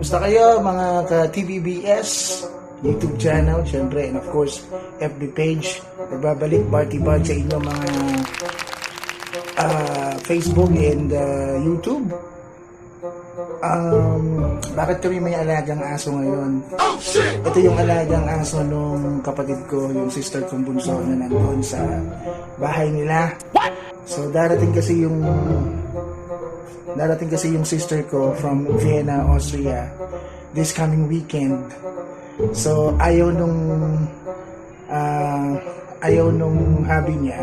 Kumusta kayo mga ka-TVBS YouTube channel, syempre, and of course FB page. Nagbabalik Barty Bard sa inyo mga Facebook and YouTube. Bakit kami may alagang aso ngayon? Ito yung alagang aso nung kapatid ko, yung sister kong bunso na nandun sa bahay nila. So darating kasi yung sister ko from Vienna, Austria this coming weekend. So ayaw nung hubby niya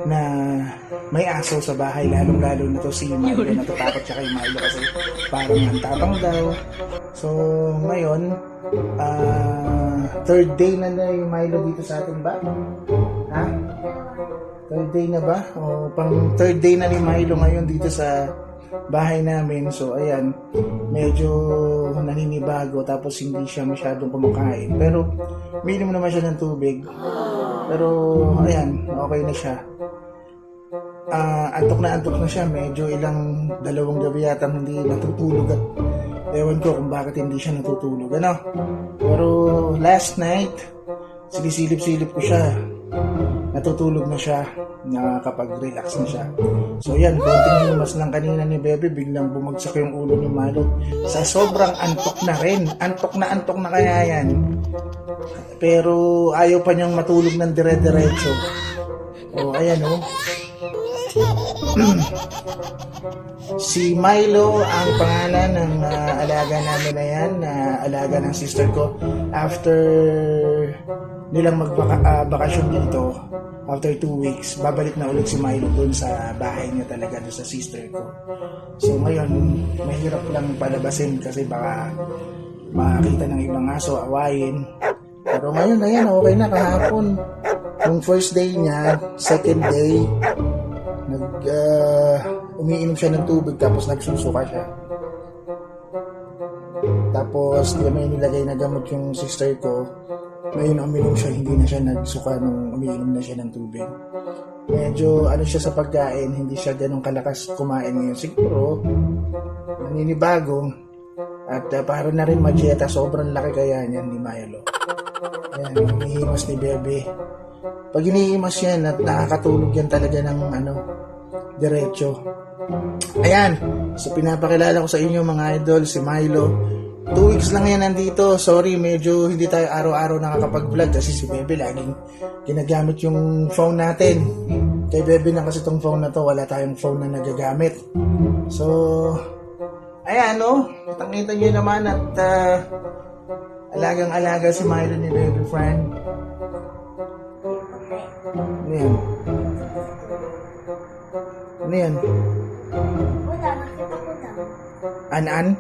na may aso sa bahay, lalong-lalo na to si Milo. Natatakot siya kay Milo kasi parang ang tapang daw. So ngayon, third day na yung Milo dito sa atin ba? Ha? Third day na ba? O pang third day na ni Milo ngayon dito sa bahay namin. So ayan, medyo naninibago, tapos hindi siya masyadong kumakain, pero minum naman siya ng tubig. Pero ayan, okay na siya. Antok na siya. Medyo dalawang gabi yata hindi natutulog at ewan ko kung bakit hindi siya natutulog, ano. Pero last night sinisilip-silip ko siya, natutulog na siya, nakakapag-relax na siya. So yan, konting himas lang kanina ni Bebe, biglang bumagsak yung ulo ni Milo sa sobrang antok na rin. Antok na kaya yan, pero ayaw pa niyang matulog ng dire-diretso. O ayan o, si Milo ang pangalan ng alaga namin na yan, alaga ng sister ko. After nilang magbakasyon dito, after 2 weeks, babalik na ulit si Milo dun sa bahay niya talaga, dun sa sister ko. So ngayon, mahirap lang palabasin kasi baka makakita ng ibang aso, awayin. Pero ngayon, ayan, okay na. Kahapon, yung first day niya, second day, umiinom siya ng tubig, tapos nagsusuka siya. Tapos may nilagay na gamot yung sister ko. Ngayon uminom siya, hindi na siya nagsuka nung umiinom na siya ng tubig. Medyo siya sa pagkain, hindi siya ganun kalakas kumain ngayon. Siguro naninibago at para na rin magyeta, sobrang laki kaya niyan ni Milo. Ayan, hinihimas ni Bebe. Pag hinihimas yan at nakakatulog yan talaga ng diretso. Ayan, so pinapakilala ko sa inyo mga idol, si Milo. 2 weeks lang yan nandito. Sorry, medyo hindi tayo araw-araw nakakapag-vlog kasi si Bebe laging ginagamit yung phone natin. Kay Bebe na kasi tong phone na to, wala tayong phone na nagagamit. So ayan, nakita nyo naman at alagang-alaga si Milo ni Bebe friend. Ano yan? Ano yan? Wala, nakita ko daw. An-an?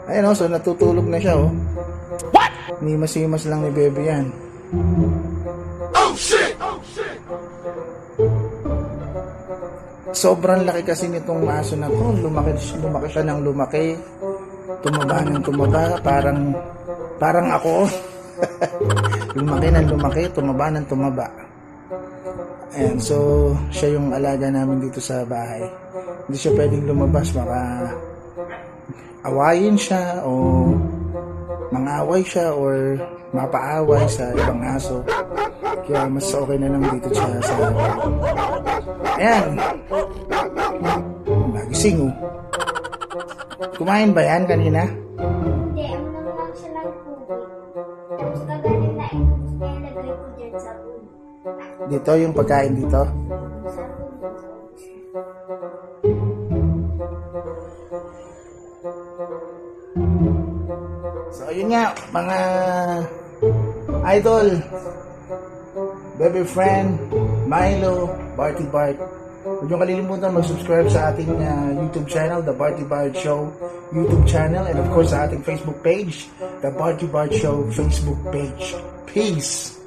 Ayun so natutulog na siya What? Himas-himas lang ni Bebe yan. Oh shit! Sobrang laki kasi nitong aso na to. Lumaki siya ng lumaki. Tumaba ng tumaba. Parang ako. lumaki, tumaba ng tumaba. Ayan, so siya yung alaga namin dito sa bahay. Hindi siya pwedeng lumabas, baka awayin siya o mangaway siya or mapaaway sa ibang aso. Kaya mas okay na lang dito siya sa ayan, nagising Kumain ba yan kanina? Hindi, naman lang siya ng tubig. Tapos kagaling na kaya lagay ko dyan sa pool. Dito yung pagkain dito? Sa pool. So ayun nga mga idol, Bebe friend, Milo, Barty Bard. Huwag niyong kalilimutan mag-subscribe sa ating YouTube channel, The Barty Bard Show YouTube channel, and of course sa ating Facebook page, The Barty Bard Show Facebook page. Peace!